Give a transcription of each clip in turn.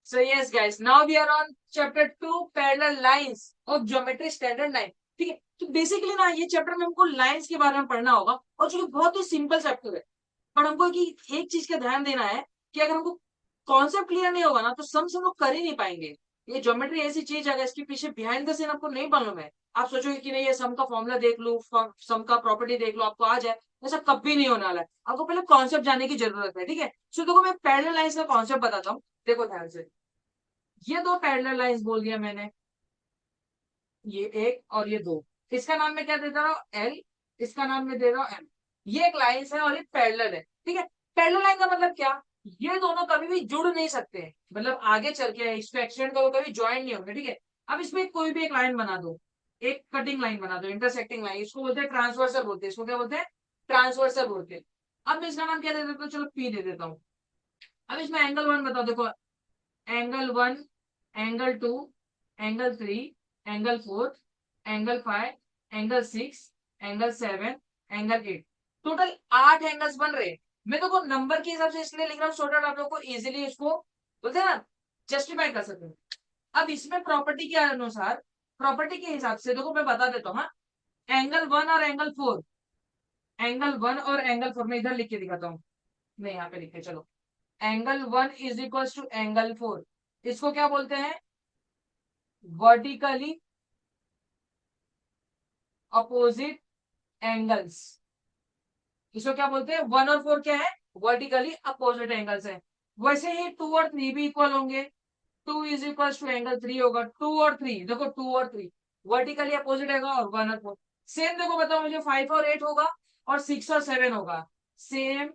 So yes guys, now we are on chapter 2 parallel lines of geometry standard line. ठीक है, तो basically ना ये चैप्टर में हमको लाइंस के बारे में पढ़ना होगा और जो कि बहुत ही सिंपल चैप्टर है, पर हमको कि एक चीज का ध्यान देना है कि अगर हमको कॉन्सेप्ट क्लियर नहीं होगा ना तो सम लोग कर ही नहीं पाएंगे। ये ज्योमेट्री ऐसी चीज है, इसके पीछे बिहाइंड द सीन आपको नहीं मालूम है, आप सोचोगे कि नहीं ये सम का फॉर्मूला देख लो, सम का प्रॉपर्टी देख लो, आपको आ जाए, ऐसा कभी नहीं होने वाला है। आपको पहले कॉन्सेप्ट जानने की जरूरत है। ठीक है, सो देखो मैं पैरेलल लाइंस का कॉन्सेप्ट बताता हूँ, देखो ध्यान से। ये दो पैरेलल लाइंस बोल दिया मैंने, ये एक और ये दो, इसका नाम मैं क्या दे रहा हूँ, एल, इसका नाम मैं दे रहा हूँ एम। ये एक लाइन है और एक पैरेलल है। ठीक है, पैरेलल लाइन का मतलब क्या, ये दोनों कभी भी जुड़ नहीं सकते हैं, मतलब आगे चल के इसको एक्सटेंड करो कभी ज्वाइन नहीं होंगे। ठीक है, अब इसमें कोई भी एक लाइन बना दो, एक कटिंग लाइन बना दो, इंटरसेक्टिंग लाइन, इसको बोलते हैं ट्रांसवर्सल बोलते हैं, इसको क्या बोलते हैं, ट्रांसवर्सल बोलते हैं। अब मैं इसका नाम क्या दे देता हूँ, चलो पी दे देता हूँ। अब इसमें एंगल वन बताओ, देखो angle one, angle two, angle three, angle four, angle five, angle six, angle seven, angle eight, total 8 angles बन रहे हैं। मैं तो को नंबर के हिसाब से इसलिए लिख रहा हूँ सो दैट आप लोग को इजीली इसको बोलते हैं ना जस्टिफाई कर सकते हो। अब इसमें प्रॉपर्टी के अनुसार, प्रॉपर्टी के हिसाब से देखो मैं बता देता हूँ। हाँ, एंगल वन और एंगल फोर, एंगल वन और एंगल फोर मैं इधर लिख के दिखाता हूँ, नहीं यहाँ पे लिखे चलो। Angle one is equal to angle four, इसको क्या बोलते हैं, वर्टिकली अपोजिट एंगल्स। इसको क्या बोलते हैं, वन और फोर क्या है, वर्टिकली अपोजिट एंगल्स है। वैसे ही टू और थ्री भी इक्वल होंगे, two is equal to angle three होगा, टू और थ्री देखो, टू और थ्री वर्टिकली अपोजिट होगा, और वन और फोर सेम। देखो बताओ मुझे, फाइव और एट होगा और सिक्स और सेवन होगा, same.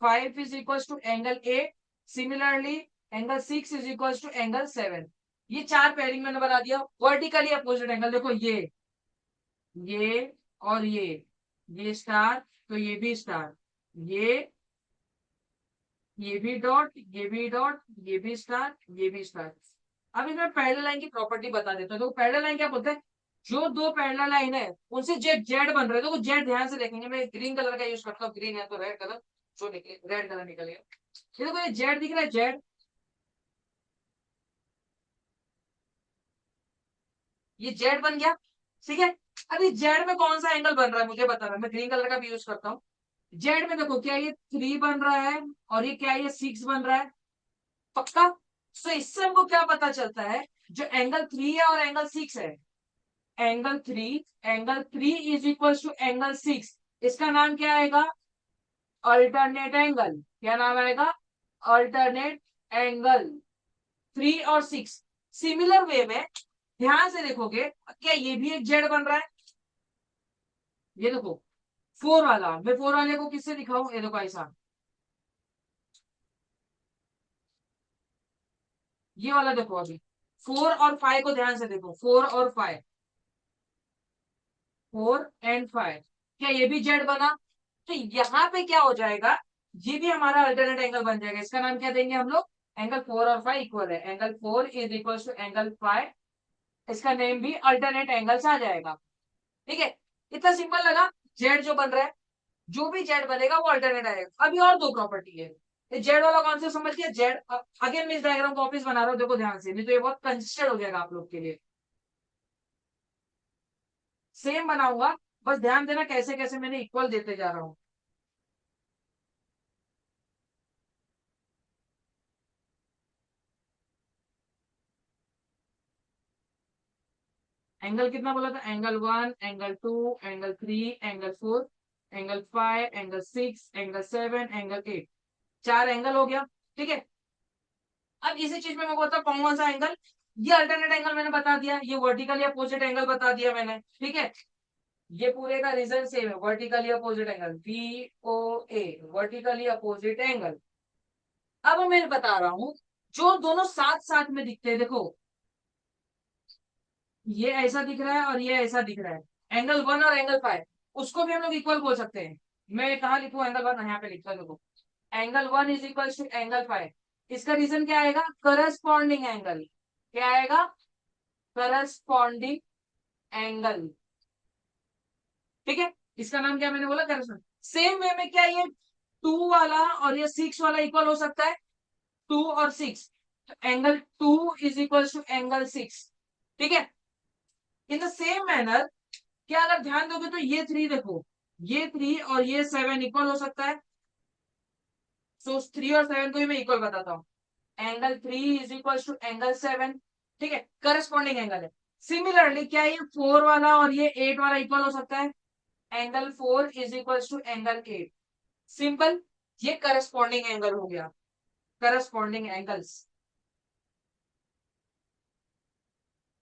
Five is equal to angle eight, similarly angle six is equal to angle seven. ये चार पेयरिंग मैंने बना दिया, वर्टिकली अपोजिट एंगल। देखो ये और ये स्टार, तो ये भी स्टार, ये ये भी डॉट, ये भी डॉट, ये भी स्टार, ये भी स्टार। अब इसमें पैरेलल लाइन की प्रॉपर्टी बता देता हूँ। तो पैरेलल लाइन क्या बोलते हैं, जो दो पैरेलल लाइन है उनसे जेड जेड बन रहे हैं। तो जेड ध्यान से देखेंगे, मैं ग्रीन कलर का यूज करता हूँ, ग्रीन है तो रेड कलर, जो निकले रेड कलर निकलेगा। ये देखो ये जेड दिख रहा है, जेड, ये जेड बन गया। ठीक है, अभी जेड में कौन सा एंगल बन रहा है मुझे बताना, मैं ग्रीन कलर का भी यूज करता हूँ। जेड में देखो क्या ये थ्री बन रहा है, और ये क्या, ये सिक्स बन रहा है, पक्का। सो इससे हमको क्या पता चलता है, जो एंगल थ्री है और एंगल सिक्स है, angle three, angle three is equal to angle six, इसका नाम क्या आएगा, अल्टरनेट एंगल। क्या नाम आएगा, अल्टरनेट एंगल, थ्री और सिक्स। सिमिलर वे में ध्यान से देखोगे, क्या ये भी एक जेड बन रहा है, ये देखो फोर वाला, मैं फोर वाले को किससे दिखाऊं, ये देखो ऐसा, ये वाला देखो अभी, फोर और फाइव को ध्यान से देखो, फोर और फाइव, फोर एंड फाइव, क्या ये भी जेड बना। तो यहाँ पे क्या हो जाएगा, ये भी हमारा अल्टरनेट एंगल बन जाएगा। इसका नाम क्या देंगे हम लोग, एंगल फोर और फाइव इक्वल है, angle four is equal to angle five, इसका नेम भी अल्टरनेट एंगल्स आ जाएगा। ठीक है, इतना सिंपल लगा। जेड जो बन रहा है, जो भी जेड बनेगा वो अल्टरनेट आएगा। अभी और दो प्रॉपर्टी है, जेड वाला कॉन्सेप्ट समझ लिया, जेड। अगेन मैं इस डायग्राम को वापस बना रहा हूँ, देखो ध्यान से, नहीं तो ये बहुत कंजेस्टेड हो जाएगा आप लोग के लिए। सेम बनाऊंगा, बस ध्यान देना कैसे कैसे मैंने इक्वल देते जा रहा हूँ। एंगल कितना बोला था, angle one, angle two, angle three, angle four, angle five, angle six, angle seven, angle eight, चार एंगल हो गया। ठीक है, अब इसी चीज में मैं बोलता हूँ कौन कौन सा एंगल, ये अल्टरनेट एंगल मैंने बता दिया, ये वर्टिकल अपोजिट एंगल बता दिया मैंने। ठीक है, ये पूरे का रीजन सेम है, vertically opposite angle, V O A, vertically opposite angle. अब मैं बता रहा हूँ, जो दोनों साथ साथ में दिखते हैं, देखो ये ऐसा दिख रहा है और ये ऐसा दिख रहा है, एंगल वन और एंगल फाइव, उसको भी हम लोग इक्वल बोल सकते हैं। मैं कहा लिखू एंगल वन, यहाँ पे लिखता देखो, angle one is equal to angle five. इसका रीजन क्या आएगा, करस्पॉन्डिंग एंगल, क्या आएगा, करस्पॉन्डिंग एंगल। ठीक है, इसका नाम क्या मैंने बोला, करस्पॉन्डिंग। सेम वे में क्या ये टू वाला और ये सिक्स वाला इक्वल हो सकता है, टू और सिक्स, तो angle 2 is equal to angle 6। ठीक है, इन द सेम मैनर क्या अगर ध्यान दोगे तो ये 3 देखो, ये 3 और ये 7 इक्वल हो सकता है। सो 3 और 7 को ही मैं इक्वल बताता हूँ। Angle 3 is equal to angle 7। ठीक है, करस्पॉन्डिंग एंगल है। सिमिलरली क्या ये 4 वाला और ये 8 वाला इक्वल हो सकता है? Angle 4 is equal to angle 8। Simple, ये करस्पॉन्डिंग एंगल हो गया। Corresponding angles,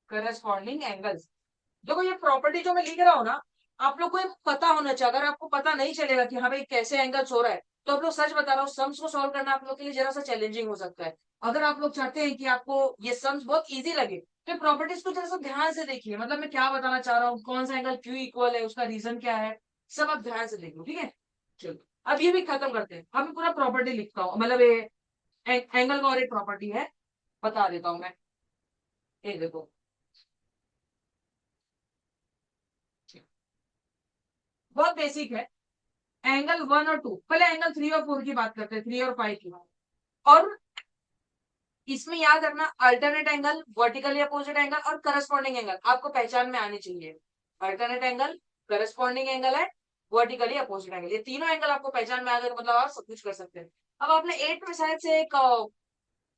corresponding angles. देखो ये प्रॉपर्टी जो मैं लिख रहा हूँ ना, आप लोग को ये पता होना चाहिए। अगर आपको पता नहीं चलेगा कि हाँ भाई कैसे एंगल्स हो रहा है, तो आप लोग सच बता रहा हूँ, सम्स को सॉल्व करना आप लोग के लिए जरा सा चैलेंजिंग हो सकता है। अगर आप लोग चाहते हैं कि आपको ये सम्स बहुत इजी लगे, तो प्रॉपर्टीज को जरा सा ध्यान से देखिए। मतलब मैं क्या बताना चाह रहा हूँ, कौन सा एंगल क्यों इक्वल है, उसका रीजन क्या है, सब आप ध्यान से देखो। ठीक है, चलो अब ये भी खत्म करते हैं। अब मैं पूरा प्रॉपर्टी लिखता हूँ, मतलब ये एंगल का और एक प्रॉपर्टी है, बता देता हूँ मैं। ये देखो, बहुत बेसिक है। एंगल 1 और 2, पहले एंगल 3 और 4 की बात करते हैं, 3 और 5 की। और इसमें याद रखना, alternate angle, vertically opposite angle और करस्पॉन्डिंग एंगल आपको पहचान में आनी चाहिए। अल्टरनेट एंगल, करस्पॉन्डिंग एंगल है, वर्टिकली अपोजिट एंगल, ये तीनों एंगल आपको पहचान में आ गए, मतलब आप सब कुछ कर सकते हैं। अब आपने 8 में शायद से एक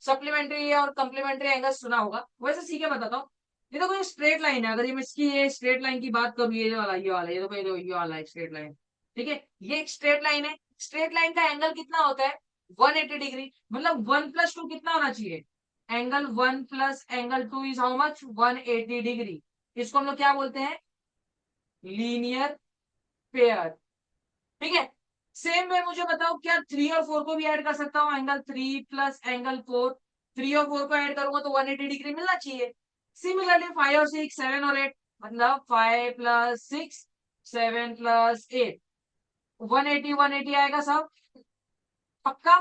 सप्लीमेंट्री और कम्प्लीमेंट्री एंगल सुना होगा, वैसे सीखे बताता हूँ। ये देखो ये स्ट्रेट लाइन है, अगर ये मैं इसकी ये स्ट्रेट लाइन की बात करूँ, ये वाला ये देखो, ये वाला स्ट्रेट लाइन। ठीक है, ये एक स्ट्रेट लाइन है। स्ट्रेट लाइन का एंगल कितना होता है? 180 डिग्री। मतलब 1 + 2 कितना होना चाहिए? Angle 1 plus angle 2 is how much? 180 degree. इसको हम लोग क्या बोलते हैं? Linear pair. ठीक है, सेम वे मुझे बताओ, क्या 3 और 4 को भी ऐड कर सकता हूँ? एंगल 3 प्लस एंगल 4, 3 और 4 को ऐड करूंगा तो 180 डिग्री मिलना चाहिए। सिमिलरली 5 और 6, 7 और 8, मतलब 5 + 6, 7 + 8, 180 आएगा सब, पक्का?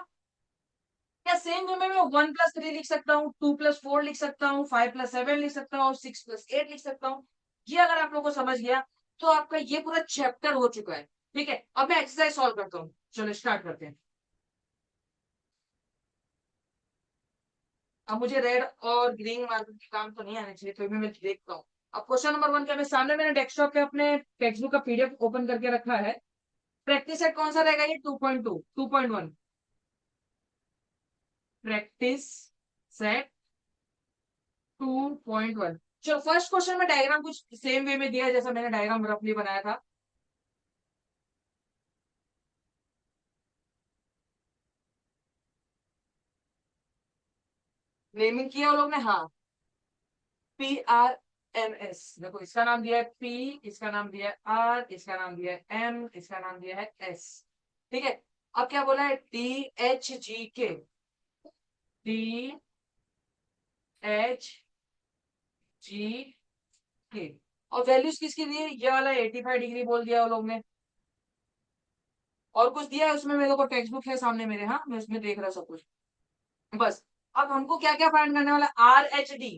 क्या सेम वे में मैं 1 + 3 लिख सकता हूँ, 2 + 4 लिख सकता हूँ, 5 + 7 लिख सकता हूँ और 6 + 8 लिख सकता हूँ। ये अगर आप लोगों को समझ गया तो आपका ये पूरा चैप्टर हो चुका है। ठीक है, अब मैं एक्सरसाइज सॉल्व करता हूँ, चलो स्टार्ट करते हैं। अब मुझे रेड और ग्रीन मार्कर के काम तो नहीं आने चाहिए, तो भी मैं देखता हूँ। अब क्वेश्चन नंबर 1 का मैं सामने मैंने डेस्कटॉप पे अपने टेक्स्ट बुक का पीडीएफ ओपन करके रखा है। प्रैक्टिस सेट कौन सा रहेगा? ये 2.2, 2.1। Practice set 2.1। चलो फर्स्ट क्वेश्चन में डायग्राम कुछ सेम वे में दिया है जैसा मैंने डायग्राम रफली बनाया था। नेमिंग किया वो लोग ने, हाँ। PRMS, देखो इसका नाम दिया है P, इसका नाम दिया है R, इसका नाम दिया है M, इसका नाम दिया है S। ठीक है, अब क्या बोला है? DHGK, DHGK। और वैल्यूज किसकी दी है? ये वाला 85 डिग्री बोल दिया वो लोग ने। और कुछ दिया है उसमें? मेरे को टेक्स्ट बुक है सामने मेरे, हाँ मैं उसमें देख रहा सब कुछ। बस, अब हमको क्या क्या फाइंड करने वाला? RHD।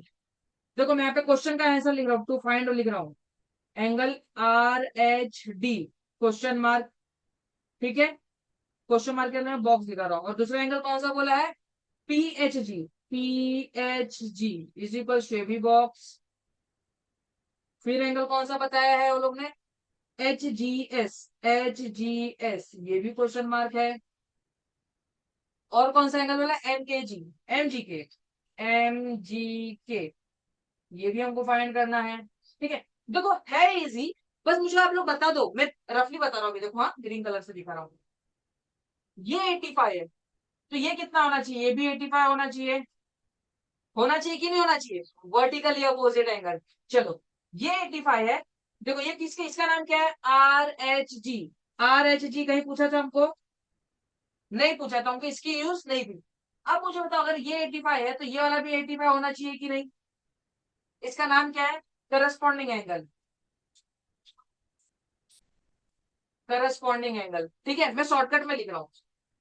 देखो मैं यहाँ पे क्वेश्चन का आंसर लिख रहा हूँ, टू फाइंड लिख रहा हूँ। Angle RHD, question mark. ठीक है, क्वेश्चन मार्क के अंदर बॉक्स दिखा रहा हूँ। और दूसरा एंगल कौन सा बोला है? PHG, PHG is equal to भी बॉक्स। फिर एंगल कौन सा बताया है वो लोग ने? HGS, HGS ये भी क्वेश्चन मार्क है। और कौन सा एंगल बोला? MKG, MGK, MGK ये भी हमको फाइंड करना है। ठीक है, देखो है इजी, बस मुझे आप लोग बता दो, मैं रफली बता रहा हूँ अभी। देखो हाँ, ग्रीन कलर से दिखा रहा हूँ। ये 85 है, तो ये कितना होना चाहिए? ये भी 85 होना चाहिए। होना चाहिए कि नहीं होना चाहिए? Vertically opposite angle. चलो, ये 85 है। देखो ये किसके, इसका नाम क्या है? RHG। RHG कहीं पूछा था हमको? नहीं पूछा था हमको, इसकी यूज नहीं थी। अब मुझे बताओ, अगर ये 85 है तो ये वाला भी 85 होना चाहिए कि नहीं? इसका नाम क्या है? Corresponding angle, corresponding angle. ठीक है, मैं शॉर्टकट में लिख रहा हूँ।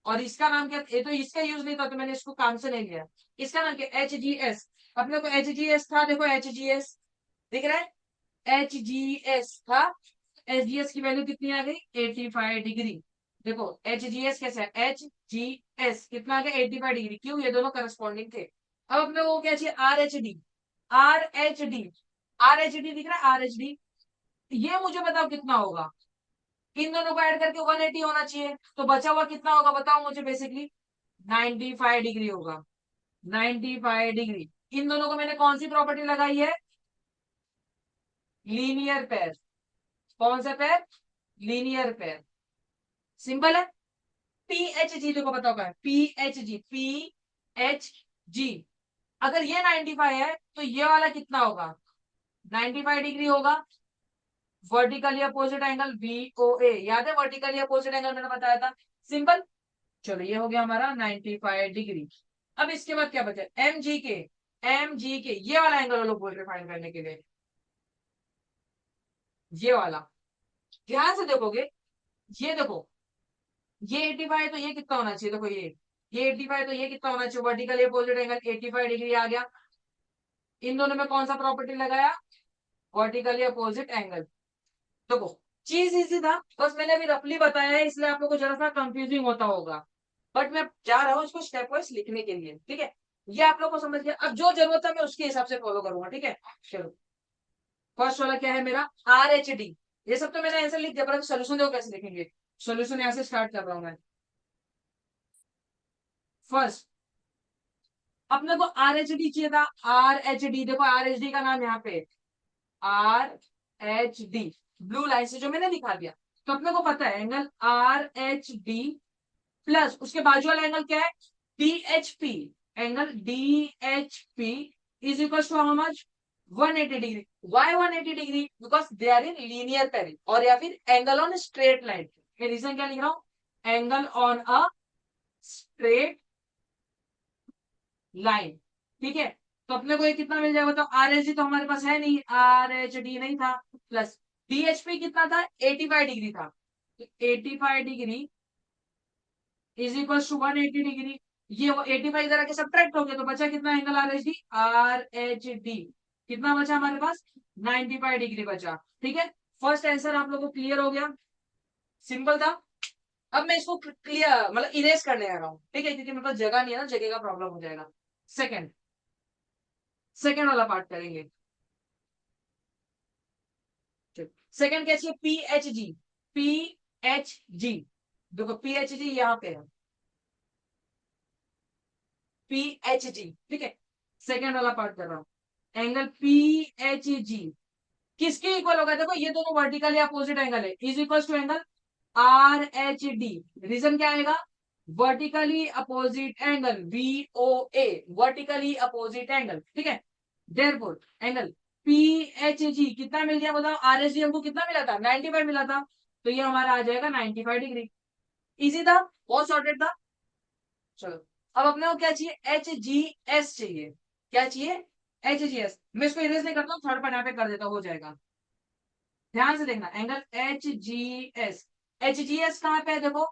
और इसका नाम क्या? ये तो इसका यूज नहीं था तो मैंने इसको काम से नहीं लिया। इसका नाम क्या? HGS। अपने को HGS था, देखो HGS दिख रहा है, HGS था। HGS की वैल्यू कितनी आ गई? 85 डिग्री। देखो HGS कैसा है? HGS कितना आ गया? 85 डिग्री। क्यों? ये दोनों करस्पॉन्डिंग थे। अब अपने को क्या चाहिए, are H D. Are H D, are H D दिख रहा है, आर एच डी। ये मुझे बताओ कितना होगा, इन दोनों को ऐड करके 180 होना चाहिए, तो बचा हुआ कितना होगा बताओ मुझे बेसिकली, 95 डिग्री होगा। 95 डिग्री। इन दोनों को मैंने कौन सी प्रॉपर्टी लगाई है, लीनियर पेयर। कौन सा पेयर, लीनियर पेयर। सिंपल है। पी एच जी देखो बताओ क्या है, पी एच जी, पी एच जी। अगर ये 95 है तो ये वाला कितना होगा, 95 डिग्री होगा। Vertically opposite angle B O A, याद है वर्टिकली अपोजिट एंगल मैंने बताया था। सिंपल। चलो ये हो गया हमारा 95 डिग्री। अब इसके बाद क्या बचा, एम जी के। एम जी के ये वाला एंगल लोग बोल रहे फाइंड करने के लिए, ये वाला। ध्यान से देखोगे, ये देखो, ये 85 तो ये कितना होना चाहिए, देखो ये 85 तो ये कितना होना चाहिए, वर्टिकली अपोजिट एंगल 85 डिग्री आ गया। इन दोनों में कौन सा प्रॉपर्टी लगाया, वर्टिकली अपोजिट एंगल। देखो चीज इजी था, बस मैंने अभी रफली बताया है इसलिए आप लोगों को जरा सा कंफ्यूजिंग होता होगा, बट मैं जा रहा हूँ इसको स्टेप वाइज लिखने के लिए, ठीक है। ये आप लोग को समझ गया, अब जो जरूरत है मैं उसके हिसाब से फॉलो करूंगा, ठीक है। चलो फर्स्ट वाला क्या है मेरा, आर एच डी। ये सब तो मैंने आंसर लिख दिया, पर सोल्यूशन देखो कैसे लिखेंगे। सोल्यूशन यहाँ से स्टार्ट कर रहा हूं मैं। फर्स्ट अपने को आर एच डी चाहिए था, आर एच डी, देखो आर एच डी का नाम यहाँ पे, are H D, blue line से जो मैंने दिखा दिया। तो अपने को पता है angle R H D plus उसके बाजू वाला एंगल क्या है, D H P. Angle D H P is equal to how much, 180 degree. Why 180 degree, because they are in linear pair, और या फिर एंगल ऑन स्ट्रेट लाइन। मैं reason क्या लिख रहा हूं, angle on a straight line, ठीक है। तो अपने को ये कितना मिल जाएगा बताओ, आर एच डी तो हमारे पास है नहीं, आर एच डी नहीं था, प्लस डी एच पी कितना था, 85 डिग्री था। तो 85 degree is equal to 180 degree. ये वो 85 इधर आके सब्ट्रैक्ट हो गया, तो बचा कितना angle R H D, are H D कितना बचा हमारे पास, 95 डिग्री बचा, ठीक है। फर्स्ट आंसर आप लोगों को क्लियर हो गया, सिंपल था। अब मैं इसको क्लियर मतलब इरेज करने आ रहा हूँ, ठीक है, क्योंकि मेरे पास जगह नहीं है ना, जगह का प्रॉब्लम हो जाएगा। सेकंड, सेकंड वाला पार्ट करेंगे। सेकंड क्या चाहिए, पी एच जी। पी एच जी, देखो पी एच जी यहाँ पे है, पी एच जी, ठीक है। सेकंड वाला पार्ट कर रहा हूं, एंगल पी एच जी किसके इक्वल होगा, देखो ये दोनों वर्टिकली अपोजिट एंगल है, is equal to angle R H D. Reason क्या आएगा, vertically opposite angle V O A, vertically opposite angle, ठीक है। Therefore angle P H G कितना मिल गया बताओ, आर एच डी हमको कितना मिला था, 95 मिला था, तो ये हमारा आ जाएगा 95 डिग्री। इजी था, बहुत सॉर्टेड था। चलो अब अपने को क्या चाहिए, एच जी एस चाहिए। क्या चाहिए, एच जी एस। मैं इसको इरेज नहीं करता हूँ, थर्ड पर यहाँ पे कर देता हूँ, हो जाएगा। ध्यान से देखना, angle H G S. H G S कहाँ पे है देखो,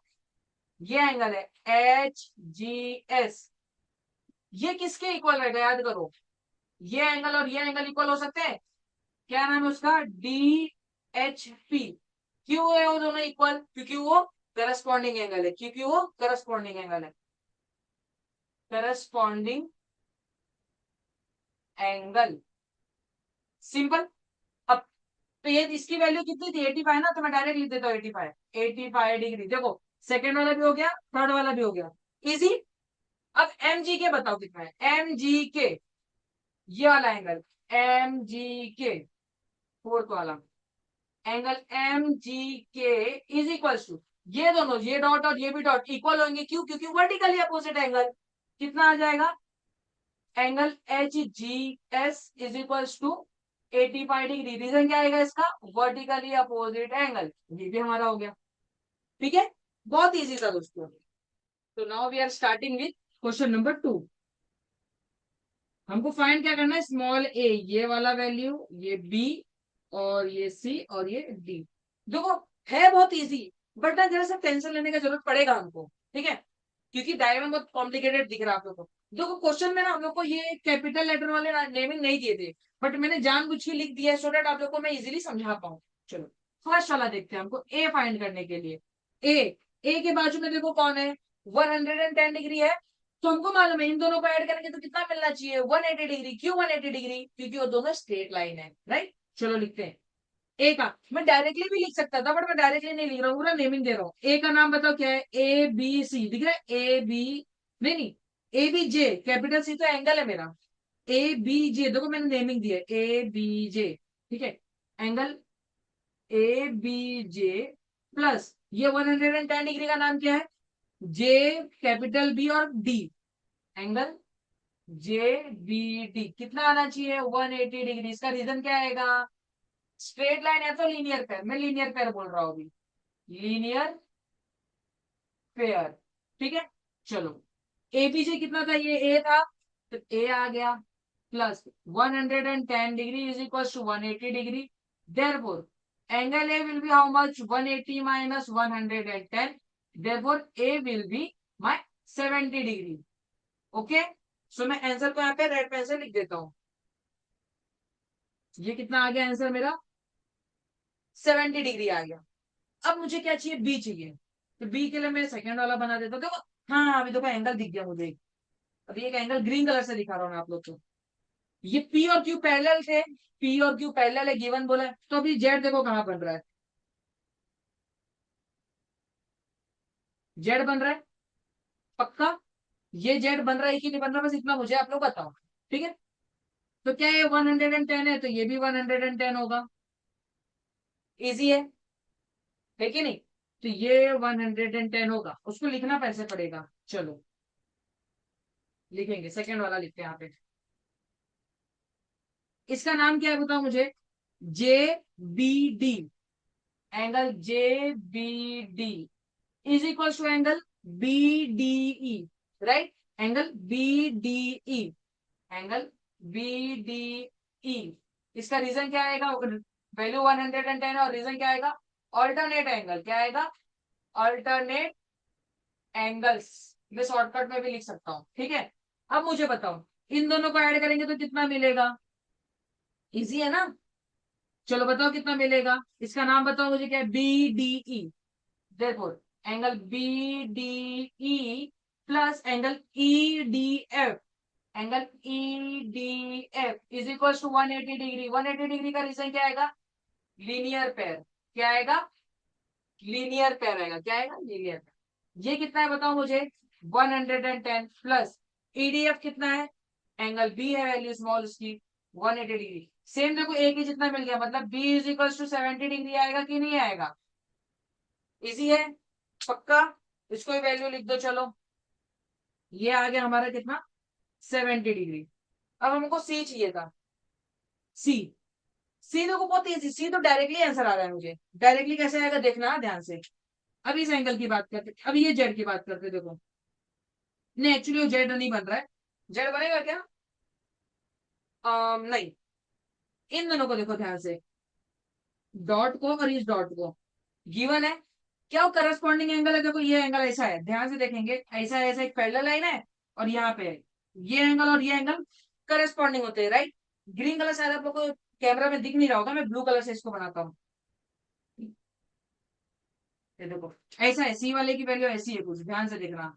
ये एंगल है एच जी एस। ये किसके इक्वल रहेगा याद करो, ये एंगल और ये एंगल इक्वल हो सकते हैं, क्या नाम है उसका, डी एच पी। क्यों है वो दोनों इक्वल, क्योंकि वो करस्पॉन्डिंग एंगल है, क्योंकि वो करस्पॉन्डिंग एंगल है, करस्पॉन्डिंग एंगल। सिंपल। अब तो ये इसकी वैल्यू कितनी थी, 85 ना, तो मैं डायरेक्ट लिख देता हूँ 85, 85 डिग्री। देखो सेकेंड वाला भी हो गया, थर्ड वाला भी हो गया, इजी। अब एम जी के बताओ कितना है, एम जी के ये वाला एंगल, एम जी के फोर्थ वाला एंगल एम जी के इज इक्वल टू, ये दोनों ये डॉट और ये भी डॉट इक्वल होंगे, क्यों, क्योंकि वर्टिकली अपोजिट एंगल। कितना आ जाएगा, angle H G S is equal to 85 degree. Reason क्या आएगा इसका, वर्टिकली अपोजिट एंगल। ये भी हमारा हो गया, ठीक है। बहुत इजी था दोस्तों। तो now we are starting with question number 2। हमको फाइंड क्या करना है, स्मॉल ए ये वाला वैल्यू, ये बी और ये सी और ये डी। देखो है बहुत इजी, बट ना जरा सा टेंशन लेने की जरूरत पड़ेगा हमको, ठीक है, क्योंकि डायग्राम बहुत कॉम्प्लिकेटेड दिख रहा है आप लोग को। देखो क्वेश्चन में ना हम लोग को ये कैपिटल लेटर वाले नेमिंग नहीं दिए थे, बट मैंने जानबूझ के लिख दिया है सो दैट आप लोग को मैं इजीली समझा पाऊँ। चलो फर्स्ट वाला देखते हैं, हमको ए फाइंड करने के लिए। ए, ए के बाजू में देखो कौन है, 110 डिग्री है, तो हमको मालूम है इन दोनों को ऐड करेंगे तो कितना मिलना चाहिए 180 डिग्री। क्यों 180 डिग्री? क्योंकि वो दोनों स्ट्रेट लाइन है, राइट। चलो लिखते हैं। ए का मैं डायरेक्टली भी लिख सकता था, बट मैं डायरेक्टली नहीं लिख रहा हूँ, पूरा नेमिंग दे रहा हूँ। ए का नाम बताओ क्या है? ए बी सी दिख रहा है? ए बी, नहीं नहीं, ए बी जे, कैपिटल सी तो एंगल है मेरा। ए बी जे देखो मैंने नेमिंग दिया है, ए बी जे, ठीक है। Angle A B J plus ये 110 डिग्री का नाम क्या है? जे कैपिटल बी और D, angle J B D कितना आना चाहिए? 180 डिग्री। इसका रीजन क्या आएगा? स्ट्रेट लाइन है तो लीनियर पेयर, मैं लीनियर पेयर बोल रहा हूँ अभी, लीनियर पेयर, ठीक है। चलो एबीजे कितना था? ये ए था, तो ए आ गया plus 110 degree is equal to 180 degree. Therefore angle A will be how much? 180 minus 110। Therefore A will be my 70 degree. Okay, so मैं आंसर को यहाँ पे रेड पेन से लिख देता हूँ। ये कितना आ गया आंसर मेरा? 70 डिग्री आ गया। अब मुझे क्या चाहिए? बी चाहिए। तो बी के लिए मैं सेकंड वाला बना देता हूँ। देखो, हाँ अभी देखो एंगल दिख गया मुझे। अभी एक एंगल ग्रीन कलर से दिखा रहा हूँ मैं आप लोग को। ये पी और क्यू पैरेलल थे, पी और क्यू पैरेलल है, गिवन बोला है। तो अभी जेड देखो कहाँ बन रहा है? जेड बन रहा है पक्का। ये जेड बन रहा है कि नहीं बन रहा, बस इतना मुझे आप लोग बताओ, ठीक है। तो क्या ये 110 है? तो ये भी 110 होगा। इजी है कि नहीं? तो ये 110 होगा, उसको लिखना पैसे पड़ेगा। चलो लिखेंगे, सेकेंड वाला लिखते हैं यहाँ पे। इसका नाम क्या है बताओ मुझे? J B D, angle J B D is equal to angle B D E, right. Angle B D E, angle B D E. इसका रीजन क्या आएगा? वैल्यू 110 है, और रीजन क्या आएगा? Alternate angle. क्या आएगा? Alternate angles. मैं शॉर्टकट में भी लिख सकता हूँ, ठीक है। अब मुझे बताओ इन दोनों को ऐड करेंगे तो कितना मिलेगा? इजी है ना? चलो बताओ कितना मिलेगा। इसका नाम बताओ मुझे, क्या है? B D E. देखो angle B D E plus angle E D F, angle E D F is equal to 180 degree. 180 degree का रीजन क्या आएगा? Linear pair. क्या आएगा? लीनियर पेयर आएगा। क्या आएगा? Linear pair. ये कितना है बताओ मुझे? 110 प्लस ईडीएफ कितना है? एंगल बी है, वैल्यू स्मॉल उसकी 180 डिग्री। सेम देखो एक ही जितना मिल गया, मतलब B is equal to 70 degree आएगा कि नहीं आएगा? इजी है पक्का। इसको ही वैल्यू लिख दो चलो। ये आ गया हमारा कितना? 70 डिग्री। अब हमको सी चाहिए था। सी, सी देखो बहुत इजी, सी तो डायरेक्टली आंसर आ रहा है मुझे। डायरेक्टली कैसे आएगा देखना ध्यान से। अब इस एंगल की बात करते, अब ये जेड की बात करते, देखो। नहीं एक्चुअली वो जेड नहीं बन रहा है। जेड बनेगा क्या? नहीं। इन दोनों को देखो ध्यान से, डॉट को और इस डॉट को, गिवन है क्या? वो करस्पॉन्डिंग एंगल है। देखो ये एंगल ऐसा है, ध्यान से देखेंगे, ऐसा ऐसा एक पैरेलल लाइन है, और यहाँ पे है ये एंगल और ये एंगल करस्पॉन्डिंग होते हैं, राइट। ग्रीन कलर शायद आप लोग को कैमरा में दिख नहीं रहा होगा, मैं ब्लू कलर से इसको बनाता हूँ। ये देखो ऐसा है, सी वाले की वैल्यू ऐसी है कुछ, ध्यान से देखना।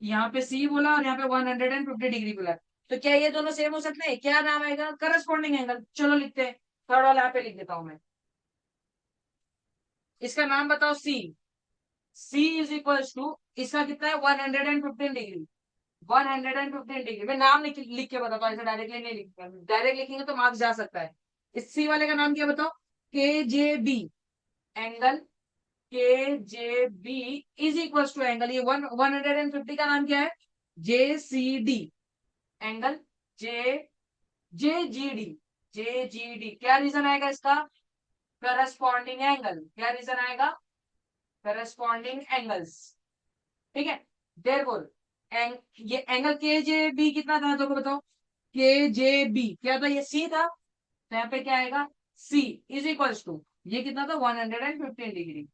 यहाँ पे सी बोला और यहाँ पे 150 डिग्री बोला, तो क्या ये दोनों सेम हो सकते हैं? क्या नाम आएगा? Corresponding angle. चलो लिखते हैं, थर्ड वाला यहाँ पे लिख देता हूँ मैं। इसका नाम बताओ सी। सी इज इक्वल टू, इसका कितना है? 115 डिग्री। 115 डिग्री में नाम लिख के बताओ, ऐसा डायरेक्टली नहीं लिखा, डायरेक्ट लिखेंगे तो मार्क्स जा सकता है। इस सी वाले का नाम क्या बताओ? के J B, angle K J B is equal to angle, ये 150 का नाम क्या है? J C D, angle J J G D, J G D. क्या रीजन आएगा इसका? Corresponding angle. क्या रीजन आएगा? करस्पॉन्डिंग एंगल्स, ठीक है। देयरफॉर ये एंगल के जे बी कितना था तो बताओ? के जे बी क्या था? ये सी था, तो यहाँ पे क्या आएगा? सी इज इक्वल टू, ये कितना था? 115 डिग्री।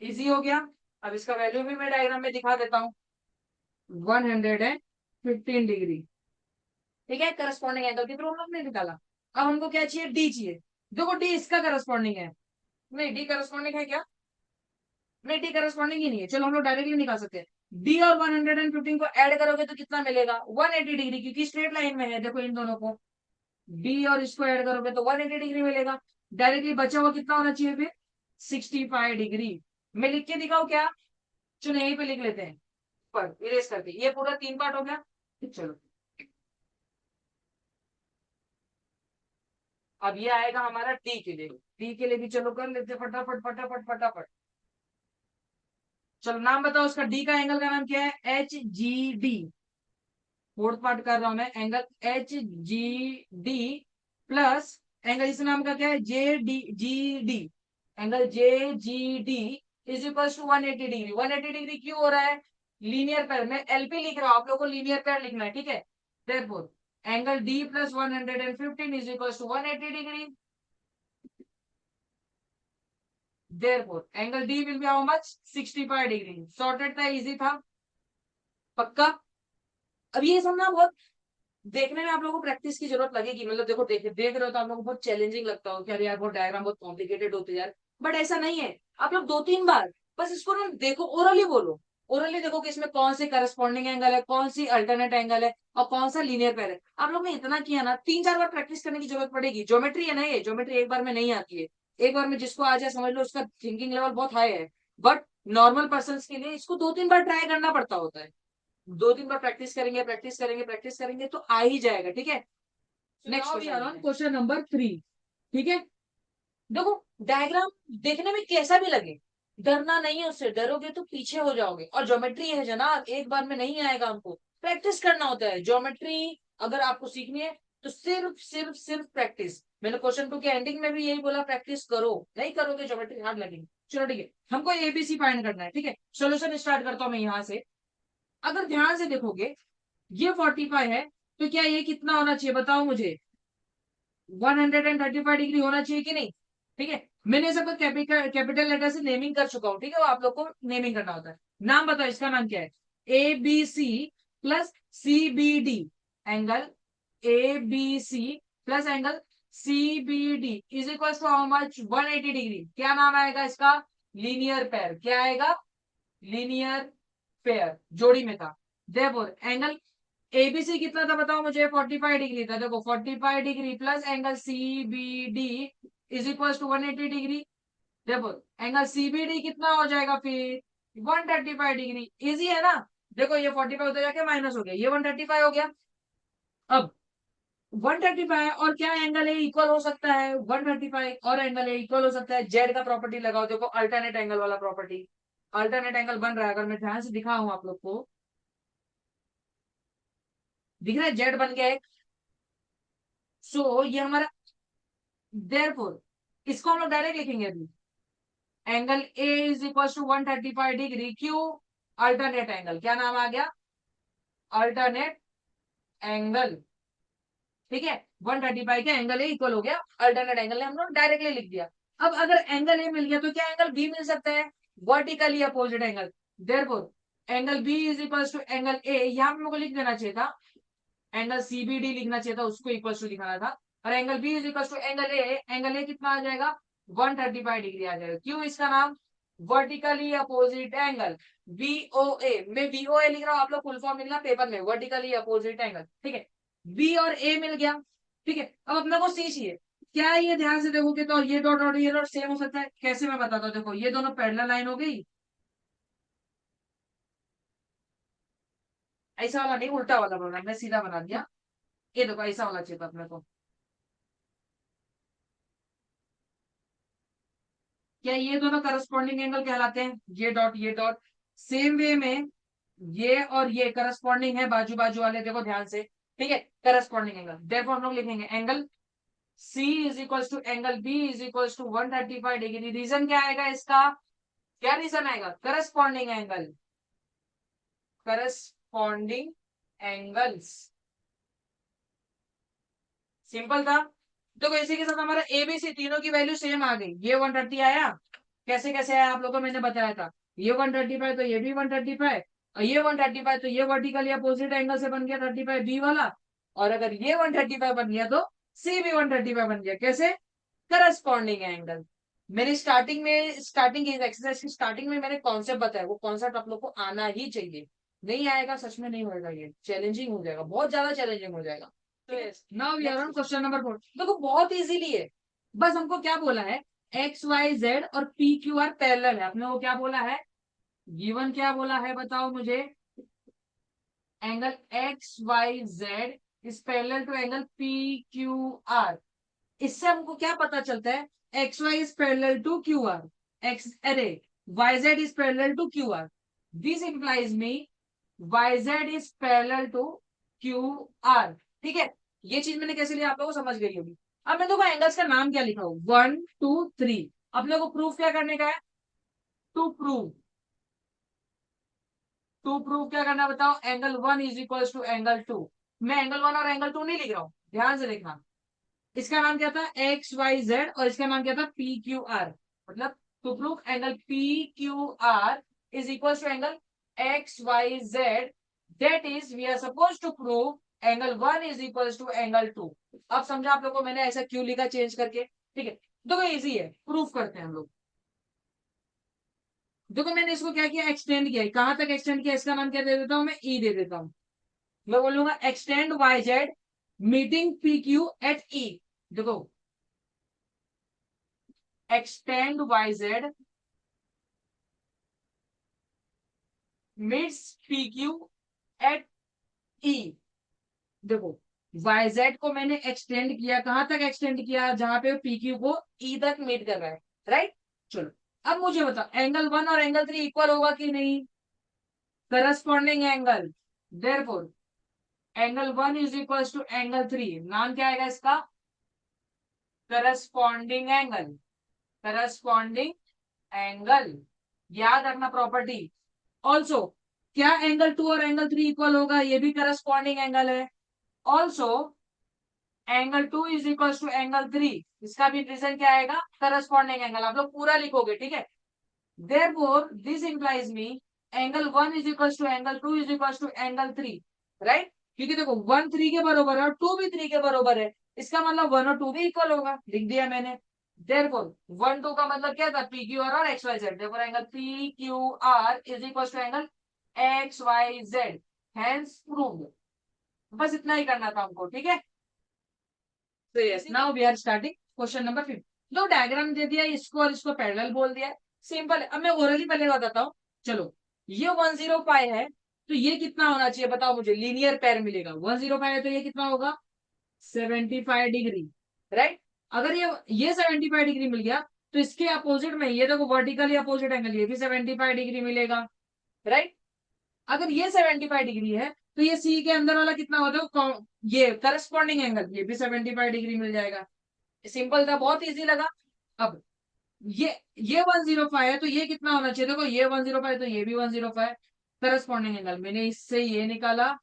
इजी हो गया। अब इसका वैल्यू भी मैं डायग्राम में दिखा देता हूँ। 115 डिग्री, ठीक है। करस्पॉन्डिंग एंगल की थ्रू हम लोग ने निकाला। अब हमको क्या चाहिए? डी चाहिए। देखो डी इसका करस्पॉन्डिंग है, नहीं डी करस्पॉन्डिंग है क्या? नहीं डी करस्पॉन्डिंग ही नहीं है, चलो हम लोग डायरेक्टली निकाल सकते हैं। डी और 115 को ऐड करोगे तो कितना मिलेगा 180 डिग्री, क्योंकि स्ट्रेट लाइन में है देखो इन दोनों को, डी और इसको ऐड करोगे तो 180 डिग्री मिलेगा। डायरेक्टली बचा हुआ कितना होना चाहिए फिर 65 डिग्री। मैं लिख के दिखाऊं क्या, चलो यहीं पे लिख लेते हैं, पर इरेज करके, ये पूरा 3 पार्ट हो गया। चलो अब ये आएगा हमारा डी के लिए, डी के लिए भी चलो कर लेते हैं फटाफट फटाफट फटाफट। चलो नाम बताओ उसका, डी का एंगल का नाम क्या है, H G D. Fourth part कर रहा हूं मैं, angle H G D plus angle इस नाम का क्या है, J D G D. Angle J G D is equal to 180 degree. 180 degree क्यों हो रहा है, लीनियर पेयर, मैं एलपी लिख रहा हूं, आप लोग को लीनियर पेयर लिखना है, ठीक है। Therefore angle D plus 115 is equal to 180 degree. Therefore angle D will be how much 65 degree. Sorted था, इजी था, पक्का। अब ये सब ना बहुत देखने में आप लोगों को प्रैक्टिस की जरूरत लगेगी, मतलब देखो देख रहे हो तो आप लोगों को बहुत चैलेंजिंग लगता हो कि अरे यार बहुत डायग्राम बहुत कॉम्प्लिकेटेड होते हैं यार, बट ऐसा नहीं है। आप लोग 2-3 बार बस इसको ना देखो, ओरली बोलो, ओरली देखो कि इसमें कौन सी करस्पॉन्डिंग एंगल है, कौन सी अल्टरनेट एंगल है और कौन सा लीनियर पेयर है। आप लोग ने इतना किया ना, 3-4 बार प्रैक्टिस करने की जरूरत पड़ेगी। ज्योमेट्री है ना, ये ज्योमेट्री एक बार में नहीं आती है। एक बार में जिसको आ जाए समझ लो उसका थिंकिंग लेवल बहुत हाई है, बट नॉर्मल पर्सन के लिए इसको 2-3 बार ट्राई करना पड़ता होता है। 2-3 बार प्रैक्टिस करेंगे प्रैक्टिस करेंगे प्रैक्टिस करेंगे तो आ ही जाएगा, ठीक है। नेक्स्ट क्वेश्चन नंबर 3, ठीक है। देखो डायग्राम देखने में कैसा भी लगे, डरना नहीं है उससे, डरोगे तो पीछे हो जाओगे। और ज्योमेट्री है जनाब, एक बार में नहीं आएगा, हमको प्रैक्टिस करना होता है ज्योमेट्री। अगर आपको सीखनी है तो सिर्फ सिर्फ सिर्फ प्रैक्टिस। मैंने क्वेश्चन 2 के एंडिंग में भी यही बोला, प्रैक्टिस करो, नहीं करोगे ज्योमेट्री हार्ड लगेगी। चलो ठीक है, हमको एबीसी फाइंड करना है, ठीक है। सोल्यूशन स्टार्ट करता हूं मैं यहाँ से। अगर ध्यान से देखोगे ये 45 है, तो क्या ये कितना होना चाहिए बताओ मुझे, 135 डिग्री होना चाहिए कि नहीं, ठीक है। मैंने सबको कैपिटल लेटर से नेमिंग कर चुका हूं, ठीक है, वो आप लोग को नेमिंग करना होता है। नाम बताओ इसका नाम क्या है, A B C plus C B D. Angle A B C plus angle C B D is equal to how much 180 degree. क्या नाम आएगा इसका, लीनियर पेयर। क्या आएगा, लीनियर पेयर, जोड़ी में था। देयरफॉर एंगल एबीसी कितना था बताओ मुझे, 45 डिग्री था। देखो 45 degree plus angle C B D is equal to 180 degree. देखो एंगल सीबीडी कितना हो जाएगा फिर 135 डिग्री। इजी है ना। देखो ये 45 उधर जाके माइनस हो गया, ये 135 हो गया। अब 135 और क्या एंगल ए इक्वल हो सकता है, 135 और एंगल ए इक्वल हो सकता है, जेड का प्रॉपर्टी लगाओ, देखो अल्टरनेट एंगल वाला प्रॉपर्टी। अल्टरनेट एंगल बन रहा है, अगर मैं ध्यान से दिखाऊं आप लोग को, दिख रहा है जेड बन गया एक। सो ये हमारा, देयरफॉर इसको हम लोग डायरेक्ट लिखेंगे अभी, angle A is equal to 135 degree. क्यों, अल्टरनेट एंगल, क्या नाम आ गया, अल्टरनेट एंगल, ठीक है। 135 के एंगल ए इक्वल हो गया, अल्टरनेट एंगल ने हम लोग डायरेक्टली लिख दिया। अब अगर एंगल ए मिल गया तो क्या एंगल बी मिल सकता है, vertically opposite angle. Therefore angle B is equal to angle A, यहां पे मेरे को लिख देना चाहिए था, एंगल सीबीडी लिखना चाहिए था, उसको इक्वल टू दिखाना था। और angle B is equal to angle A, angle A कितना आ जाएगा 135 डिग्री आ जाएगा। क्यों, इसका नाम वर्टिकली अपोजिट एंगल, वीओए। मैं वीओए लिख रहा हूँ, आप लोग फुल फॉर्म लिखना पेपर में, वर्टिकली अपोजिट एंगल, ठीक है। बी और ए मिल गया, ठीक है। अब अपने को सी चाहिए। क्या ये ध्यान से देखोगे तो ये डॉट और ये डॉट सेम हो सकता है, कैसे मैं बताता हूँ। देखो ये दोनों पैरेलल लाइन हो गई, ऐसा वाला नहीं, उल्टा वाला बना, मैं सीधा बना दिया। ये देखो ऐसा वाला चाहिए था अपने को। क्या ये दोनों करस्पॉन्डिंग एंगल कहलाते हैं, ये डॉट ये डॉट। सेम वे में ये और ये करस्पॉन्डिंग है, बाजू बाजू वाले, देखो ध्यान से, ठीक है, करस्पॉन्डिंग एंगल। देखो हम लोग लिखेंगे angle C is equal to angle B is equal to 135 degree. Reason क्या आएगा इसका, क्या रीजन आएगा, corresponding angle, corresponding angles, simple था। तो इसी के साथ हमारा एबीसी तीनों की वैल्यू सेम आ गई। ये 130 आया, कैसे कैसे आया आप लोगों को मैंने बताया था, ये 135 तो ये भी 135, और ये 135 तो ये वर्टिकली अपोजिट एंगल से बन गया 35 बी वाला। और अगर ये 135 बन गया तो सी भी 135 बन गया, कैसे, करस्पॉन्डिंग एंगल। मैंने स्टार्टिंग की एक्सरसाइज की स्टार्टिंग में मैंने कॉन्सेप्ट बताया, वो कॉन्सेप्ट आप लोग को आना ही चाहिए। नहीं आएगा सच में नहीं होगा, ये चैलेंजिंग हो जाएगा, बहुत ज्यादा चैलेंजिंग हो जाएगा। Now we are on question number 4। देखो बहुत इजीली है, बस हमको क्या बोला है, एक्स वाई जेड और पी क्यू आर पैरेलल है। आपने वो क्या बोला है, गिवन क्या बोला है बताओ मुझे, angle X Y Z is parallel to angle P Q R. इससे हमको क्या पता चलता है, X Y is parallel to Q R, X अरे Y Z is parallel to Q R. This implies me Y Z is parallel to Q R. ठीक है, ये चीज मैंने कैसे लिया आप लोगों को समझ गई होगी। अब मैं देखो एंगल्स का नाम क्या लिखा हूं, 1 2 3। अपने को प्रूफ क्या करने का है, टू प्रूव, टू प्रूव क्या करना है बताओ, angle 1 is equal to angle 2। मैं एंगल 1 और एंगल 2 नहीं लिख रहा हूं, ध्यान से देखना। इसका नाम क्या था, एक्स वाई जेड, और इसका नाम क्या था, पी क्यू आर। मतलब to prove angle P Q R is equal to angle X Y Z, that is we are suppose to prove angle 1 is equal to angle 2। अब समझा आप लोग को मैंने ऐसा क्यों लिखा चेंज करके, ठीक है। देखो इजी है, प्रूफ करते हैं हम लोग। देखो मैंने इसको क्या किया, एक्सटेंड किया, कहां तक एक्सटेंड किया, इसका नाम क्या दे देता हूं मैं, ई दे देता हूं। मैं बोलूंगा extend Y Z meeting P Q at E. देखो extend yz meets pq at e। देखो yz को मैंने एक्सटेंड किया, कहां तक एक्सटेंड किया, जहां पे pq को e तक मीट कर रहा है, राइट। चलो अब मुझे बताओ एंगल 1 और एंगल 3 इक्वल होगा कि नहीं, corresponding angle, therefore angle 1 is equal to angle 3, नाम क्या आएगा इसका, करस्पॉन्डिंग एंगल, करस्पॉन्डिंग एंगल। याद रखना प्रॉपर्टी। ऑल्सो क्या एंगल 2 और एंगल 3 इक्वल होगा, ये भी करस्पॉन्डिंग एंगल है। Also angle 2 is equal to angle 3, इसका भी रीजन क्या आएगा, करस्पॉन्डिंग एंगल। आप लोग पूरा लिखोगे, ठीक है। Therefore this implies me angle 1 is equal to angle 2 is equal to angle 3, right. क्योंकि देखो 1 3 के बराबर है और 2 भी 3 के बराबर है, इसका मतलब 1 और 2 भी इक्वल होगा, लिख दिया मैंने। देयरफॉर 1 2 का मतलब क्या था, पी क्यू आर और X Y Z, therefore angle P Q R is equal to angle X Y Z, hence proved. बस इतना ही करना था हमको, ठीक है। तो yes now we are starting question number 5। दो डायग्राम दे दिया, इसको और इसको पैरेलल बोल दिया, सिंपल है। अब मैं ओरली पहले बताता हूँ। चलो ये 105 है, तो ये कितना होना चाहिए बताओ मुझे, लीनियर पैर मिलेगा। 105 है तो ये कितना होगा, 75 डिग्री, राइट। अगर ये 75 डिग्री मिल गया, तो इसके अपोजिट में ये देखो वर्टिकली अपोजिट एंगल, ये भी 75 डिग्री मिलेगा, राइट। अगर ये 75 डिग्री है, तो ये सी के अंदर वाला कितना होता है, ये करस्पॉन्डिंग एंगल, ये भी 75 डिग्री मिल जाएगा। सिंपल था, बहुत इजी लगा। अब ये 105 है, तो ये कितना होना चाहिए, देखो ये 105 तो ये भी 105, करस्पॉन्डिंग एंगल। मैंने इससे ये निकाला,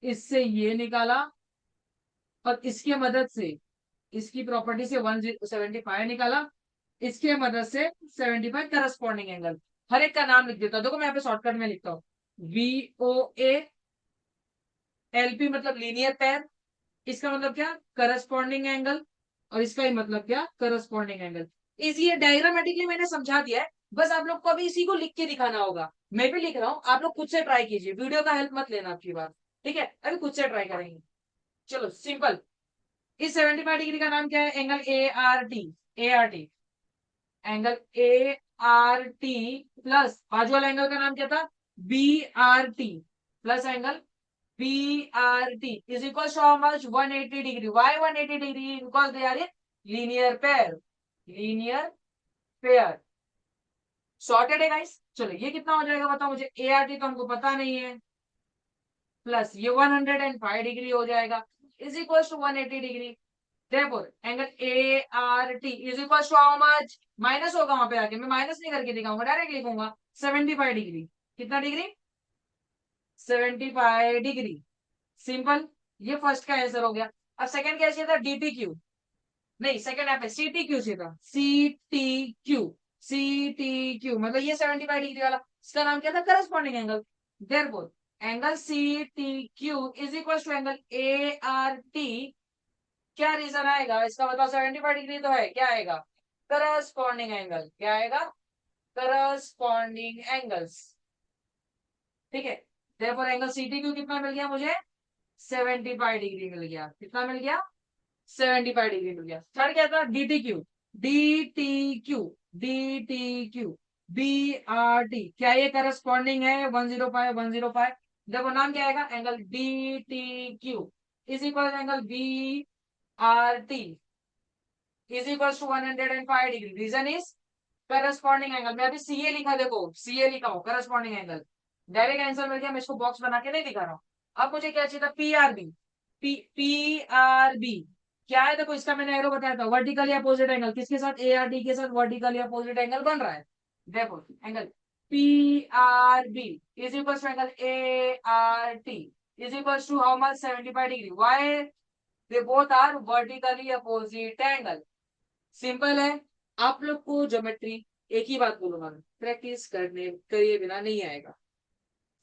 इससे ये निकाला, और इसके मदद से, इसकी प्रॉपर्टी से 175 निकाला, इसके मदद से 75 करस्पॉन्डिंग एंगल। हर एक का नाम लिख देता हूं, देखो मैं यहाँ पे शॉर्टकट में लिखता हूँ, VOA, LP मतलब लीनियर पेयर, इसका मतलब क्या, करस्पॉन्डिंग एंगल, और इसका ही मतलब क्या, करस्पॉन्डिंग एंगल। इसी ये डायग्रामेटिकली मैंने समझा दिया है, बस आप लोग को अभी इसी को लिख के दिखाना होगा। मैं भी लिख रहा हूँ, आप लोग खुद से ट्राई कीजिए, वीडियो का हेल्प मत लेना आपकी बात, ठीक है। अभी खुद से ट्राई करेंगे। चलो सिंपल, इस 75 डिग्री का नाम क्या है, angle ART, ART, angle ART plus बाजू वाला एंगल का नाम क्या था, BRT, plus angle BRT is equals to how much, 180 degree. Why 180 degree? Because they are in linear pair. Linear pair. Sorted है guys. चलो ये कितना हो जाएगा बताओ मुझे, ART तो हमको पता नहीं है, प्लस ये 105 डिग्री हो जाएगा, is equal to 180 degree. therefore angle ART is equal to how much, minus होगा वहां पे आके, मैं माइनस नहीं करके दिखाऊंगा, डायरेक्ट लिखूंगा 75 डिग्री। कितना डिग्री, 75 डिग्री। सिंपल, ये फर्स्ट का आंसर हो गया। अब सेकंड क्या चाहिए था, DTQ, नहीं सेकंड यहाँ पे CTQ चाहिए था, CTQ, CTQ मतलब ये 75 डिग्री वाला, इसका नाम क्या था, corresponding angle. Therefore angle CTQ is equal to angle ART। क्या रीजन आएगा इसका बताओ, 75 डिग्री तो है, क्या आएगा, करस्पॉन्डिंग एंगल क्या आएगा, करस्पॉन्डिंग एंगल्स, ठीक है। therefore एंगल CTQ कितना मिल गया मुझे, 75 डिग्री मिल गया, कितना मिल गया, 75 डिग्री मिल गया। थर्ड क्या था, DTQ, DTQ, DTQ, BRT, क्या ये करस्पॉन्डिंग है 105 105, देखो नाम क्या आएगा, angle DTQ is equal angle BRT is equal to 105 degree, reason is corresponding angle. मैं अभी CA लिखा, देखो CA लिखा हूँ, करस्पॉन्डिंग एंगल, डायरेक्ट आंसर मिल गया, मैं इसको बॉक्स बना के नहीं दिखा रहा हूँ। अब मुझे क्या चाहिए था, PRB, PRB क्या है, देखो इसका मैंने एरो बताया था, वर्टिकली अपोजिट एंगल, किसके साथ, ARD के साथ वर्टिकली अपोजिट एंगल बन रहा है, देखो angle PRB is equal to angle ART is equal to how much, 75 degree, why they both are vertically opposite angle. Simple है। आप लोग को ज्योमेट्री, एक ही बात बोलूंगा मैं, प्रैक्टिस करने करिए बिना नहीं आएगा,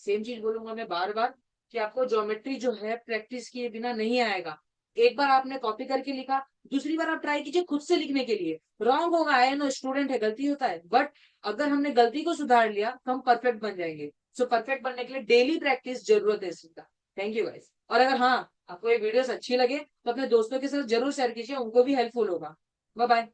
सेम चीज बोलूंगा मैं बार बार, कि आपको ज्योमेट्री जो है प्रैक्टिस किए बिना नहीं आएगा। एक बार आपने कॉपी करके लिखा, दूसरी बार आप ट्राई कीजिए खुद से लिखने के लिए, रॉन्ग होगा, आई नो स्टूडेंट है, गलती होता है, बट अगर हमने गलती को सुधार लिया तो हम परफेक्ट बन जाएंगे। सो परफेक्ट बनने के लिए डेली प्रैक्टिस जरूरत है इसका। Thank you guys. और अगर हाँ आपको ये वीडियोस अच्छी लगे तो अपने दोस्तों के साथ जरूर शेयर कीजिए, उनको भी हेल्पफुल होगा। Bye bye.